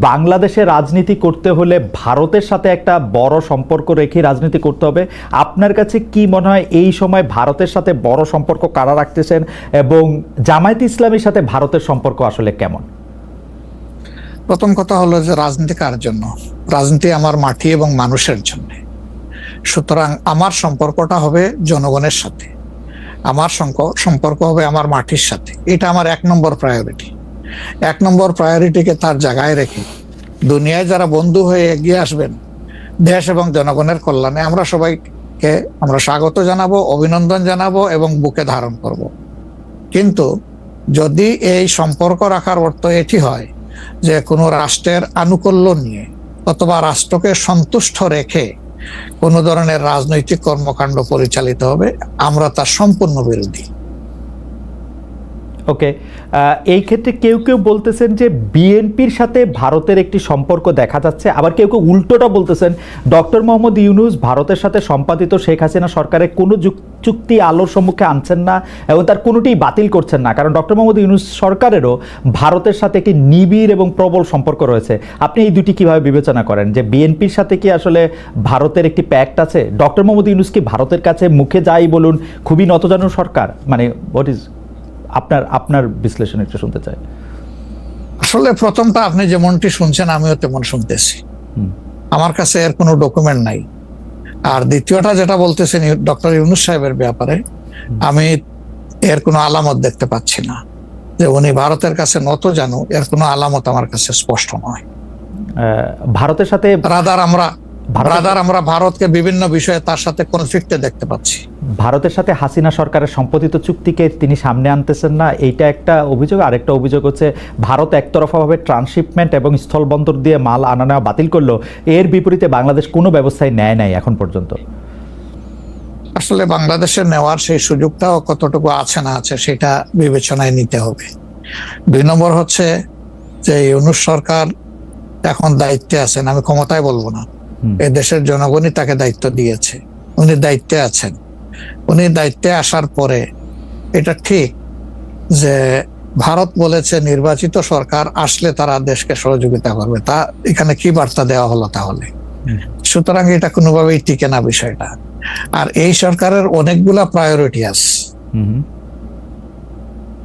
বাংলাদেশে রাজনীতি করতে হলে ভারতের সাথে একটা বড় সম্পর্ক রেখে রাজনীতি করতে হবে। আপনার কাছে কি মনে হয় এই সময় ভারতের সাথে বড় সম্পর্ক কারা রাখতেছেন এবং জামায়াতে ইসলামীর সাথে ভারতের সম্পর্ক আসলে কেমন? প্রথম কথা হলো যে রাজনীতি কার জন্য? রাজনীতি আমার মাটি এবং মানুষের জন্য। সুতরাং আমার সম্পর্কটা হবে জনগণের সাথে, আমার সম্পর্ক হবে আমার মাটির সাথে। এটা আমার 1 নম্বর প্রায়োরিটি। 1 নম্বর প্রায়োরিটিকে তার জায়গায় রেখে দুনিয়ায় যারা বন্ধু হয়ে এগিয়ে আসবেন দেশ এবং জনগণের কল্যাণে, আমরা সবাইকে স্বাগত জানাবো, অভিনন্দন জানাবো এবং বুকে ধারণ করব। কিন্তু যদি এই সম্পর্ক রাখার অর্থ এটি হয় যে কোনো রাষ্ট্রের আনুকূল্য নিয়ে অথবা রাষ্ট্রকে সন্তুষ্ট রেখে কোনো ধরনের রাজনৈতিক কর্মকাণ্ড পরিচালিত হবে, আমরা তার সম্পূর্ণ বিরোধী। ওকে, এই ক্ষেত্রে কেউ কেউ বলতেছেন যে বিএনপির সাথে ভারতের একটি সম্পর্ক দেখা যাচ্ছে, আবার কেউ কেউ উল্টোটা বলতেছেন ডক্টর মোহাম্মদ ইউনূস ভারতের সাথে সম্পাদিত শেখ হাসিনা সরকারের কোনো চুক্তি আলোর সম্মুখে আনছেন না এবং তার কোনোটি বাতিল করছেন না, কারণ ডক্টর মোহাম্মদ ইউনূস সরকারেরও ভারতের সাথে একটি নিবিড় এবং প্রবল সম্পর্ক রয়েছে। আপনি এই দুটি কিভাবে বিবেচনা করেন যে বিএনপির সাথে কি আসলে ভারতের একটি প্যাক্ট আছে? ডক্টর মোহাম্মদ ইউনূস কি ভারতের কাছে মুখে যাই বলুন খুবই নতজানু সরকার? মানে হোয়াট ইজ আপনার বিশ্লেষণ একটু শুনতে চাই। আসলে প্রথমটা আপনি যেমনটি শুনছেন আমিও তেমন শুনতেছি, আমার কাছে এর কোনো ডকুমেন্ট নাই। আর দ্বিতীয়টা যেটা বলতেছেন ডক্টর ইউনূস সাহেবের ব্যাপারে, আমি এর কোনো আলামত দেখতে পাচ্ছি না যে উনি ভারতের কাছে নত জানু, এর কোনো আলামত আমার কাছে স্পষ্ট নয়। ভারতের সাথে আমরা ভারতকে বিভিন্ন বিষয়ে তার সাথে কনফ্লিক্টে দেখতে পাচ্ছি। ভারতের সাথে হাসিনা সরকারের সম্পাদিত চুক্তিকে তিনি সামনে আনতেছেন না, এইটা একটা অভিযোগ। আরেকটা অভিযোগ হচ্ছে ভারত একতরফাভাবে ট্রান্সশিপমেন্ট এবং স্থলবন্দর দিয়ে মাল আনা নেওয়া বাতিল করলো, এর বিপরীতে বাংলাদেশ কোনো ব্যবস্থাই নেয় নাই এখন পর্যন্ত। আসলে বাংলাদেশের নেওয়ার সেই সুযোগটাও কতটুকু আছে না আছে সেটা বিবেচনায় নিতে হবে। 2 নম্বর হচ্ছে যে ইউনূস সরকার এখন দায়িত্বে আছেন, আমি ক্ষমতায় বলবো না, এই দেশের জনগণই তাকে দায়িত্ব দিয়েছে, উনি দায়িত্বে আছেন। উনি দায়িত্বে আসার পরে এটা ঠিক যে ভারত বলেছে নির্বাচিত সরকার আসলে তারা দেশকে সহযোগিতা করবে, তা এখানে কি বার্তা দেওয়া হলো তাহলে? সুতরাং এটা কোনোভাবেই টিকে না বিষয়টা। আর এই সরকারের অনেকগুলা প্রায়োরিটি আছে।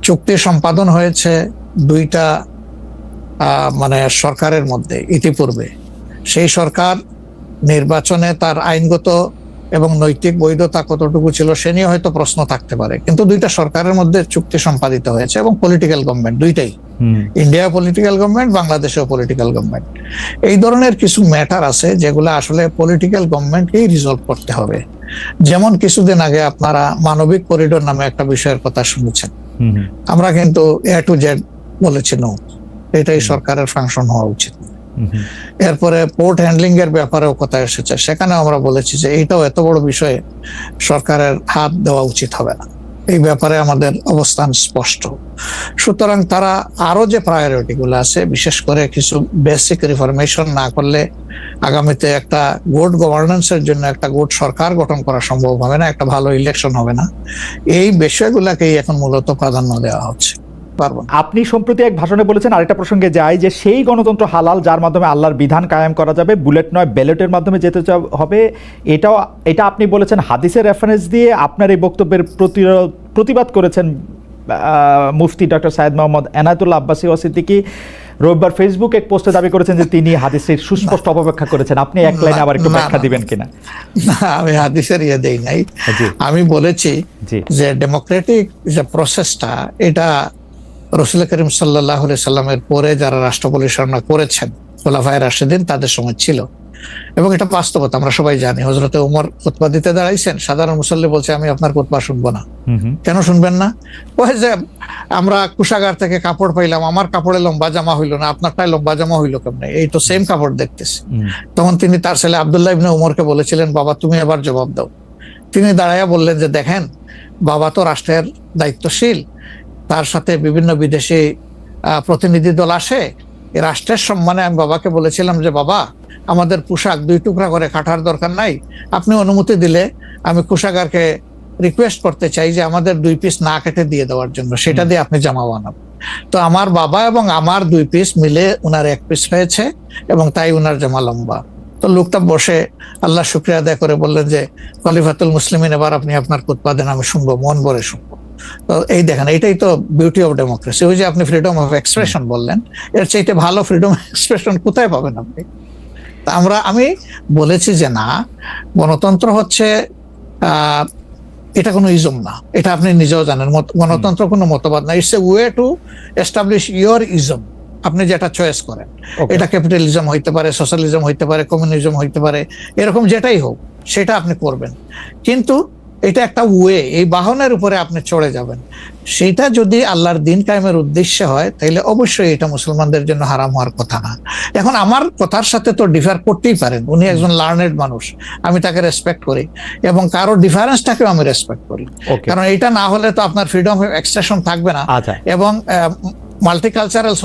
চুক্তি সম্পাদন হয়েছে 2টা সরকারের মধ্যে ইতিপূর্বে। সেই সরকার নির্বাচনে তার আইনগত এবং নৈতিক বৈধতা কতটুকু ছিল সে নিয়ে হয়তো প্রশ্ন থাকতে পারে, কিন্তু 2টা সরকারের মধ্যে চুক্তি সম্পাদিত হয়েছে এবং পলিটিক্যাল গভর্নমেন্ট দুইটাই, ইন্ডিয়া পলিটিক্যাল গভর্নমেন্ট, বাংলাদেশেও পলিটিক্যাল গভর্নমেন্ট। এই ধরনের কিছু ম্যাটার আছে যেগুলো আসলে পলিটিক্যাল গভর্নমেন্টকেই রিজলভ করতে হবে। যেমন কিছুদিন আগে আপনারা মানবিক করিডোর নামে একটা বিষয়ের কথা শুনেছেন, আমরা কিন্তু A to Z বলেছি নো, এটাই সরকারের ফাংশন হওয়া উচিত। এরপরে পোর্ট হ্যান্ডলিং এর ব্যাপারেও কথা এসেছে, সেখানে আমরা বলেছি যে এইটাও এত বড় বিষয়ে সরকারের হাত দেওয়া উচিত হবে না, এই ব্যাপারে আমাদের অবস্থান স্পষ্ট। সুতরাং তারা আরো যে প্রায়োরিটি গুলো আছে, বিশেষ করে কিছু বেসিক রিফরমেশন না করলে আগামীতে একটা গুড গভর্নেন্সের জন্য একটা গুড সরকার গঠন করা সম্ভব হবে না, একটা ভালো ইলেকশন হবে না, এই বিষয়গুলোকেই এখন মূলত প্রাধান্য দেওয়া হচ্ছে। আপনি সম্প্রতি এক ভাষণে বলেছেন, আরেকটা প্রসঙ্গে যায়, যে সেই গণতন্ত্র হালাল যার মাধ্যমে আল্লাহর বিধান কায়েম করা যাবে, বুলেট নয় ব্যালটের মাধ্যমে যেতে হবে। এটা আপনি বলেছেন হাদিসের রেফারেন্স দিয়ে। আপনার এই বক্তব্যের প্রতিবাদ করেছেন মুফতি ডক্টর সাইয়েদ মোহাম্মদ এনায়েতুল্লাহ আব্বাসী সিদ্দিকী। রবিবার ফেসবুক এক পোস্টে দাবি করেছেন যে তিনি হাদিসের সুস্পষ্ট অপব্যাখ্যা করেছেন। আপনি এক লাইনে আবার একটু ব্যাখ্যা দিবেন কিনা? না, আমি হাদিসের দেই নাই। আমি বলেছি যে ডেমোক্রেটিক যে প্রসেসটা, এটা রাসূল করিম সাল্লাল্লাহু আলাইহি সাল্লামের পরে যারা রাষ্ট্র পরিচালনা করেছেন খোলাফায়ে রাশিদিন তাদের সময় ছিল, এবং এটা বাস্তবতা আমরা সবাই জানি। হযরতে ওমর খুতবা দিতে দাঁড়াইছেন, সাধারণ মুসল্লি বলছে আমি আপনার খুতবা শুনবো না। কেন শুনবেন না? ওই যে আমরা কুশাগার থেকে কাপড় পাইলাম, আমার কাপড়ে লম্বা জামা হইলো না, আপনারটাই লম্বা জামা হইলো কেমনে? এই তো সেম কাপড় দেখতেছি। তখন তিনি তার ছেলে আব্দুল্লাহ ইবনে ওমরকে বলেছিলেন, বাবা তুমি এবার জবাব দাও। তিনি দাঁড়াইয়া বললেন যে দেখেন, বাবা তো রাষ্ট্রের দায়িত্বশীল, তার সাথে বিভিন্ন বিদেশি প্রতিনিধি দল আসে, এই রাষ্ট্রের সম্মানে আমি বাবাকে বলেছিলাম যে বাবা আমাদের পোশাক 2 টুকরা করে কাটার দরকার নাই, আপনি অনুমতি দিলে আমি কুশাগারকে রিকোয়েস্ট করতে চাই যে আমাদের 2 পিস না কেটে দিয়ে দেওয়ার জন্য, সেটা দিয়ে আপনি জামা বানান। তো আমার বাবা এবং আমার 2 পিস মিলে উনার 1 পিস হয়েছে, এবং তাই উনার জামা লম্বা। তো লোকটা বসে আল্লাহ শুকরিয়া আদায় করে বললেন যে খলিফাতুল মুসলিমিন, এবার আপনি আপনার খুতবা দেন, আমি শুনবো, মন ভরে শুনবো। তো এই দেখেন, এটাই তো বিউটি অফ ডেমোক্রেসি। ওই যে আপনি ফ্রিডম অফ এক্সপ্রেশন বললেন, এর চাইতে ভালো ফ্রিডম অফ এক্সপ্রেশন কোথায় পাবেন আপনি? তা আমি বলেছি যে না, গণতন্ত্র হচ্ছে এটা কোনো ইজম না, এটা আপনি নিজেও জানেন। গণতন্ত্র কোনো মতবাদ না, it's a way to establish your ism. আপনি যেটা চয়েস করেন, এটা ক্যাপিটালিজম হইতে পারে, সোশ্যালিজম হইতে পারে, কমিউনিজম হইতে পারে, এরকম যেটাই হোক সেটা আপনি করবেন। কিন্তু এটা একটা ওয়ে, এই বাহনের উপরে আপনি চড়ে যাবেন। সেটা যদি আল্লাহর দিন কায়েমের উদ্দেশ্যে হয়, তাহলে অবশ্যই এটা মুসলমানদের জন্য হারাম হওয়ার কথা না। এখন আমার কথার সাথে তো ডিফার করতেই পারেন, উনি একজন লার্নেড মানুষ, আমি তাকে রেসপেক্ট করি, এবং কারো ডিফারেন্সটাকেও আমি রেসপেক্ট করি। কারণ এটা না হলে তো আপনার ফ্রিডম অফ এক্সপ্রেশন থাকবে না, এবং মাল্টিকালচারাল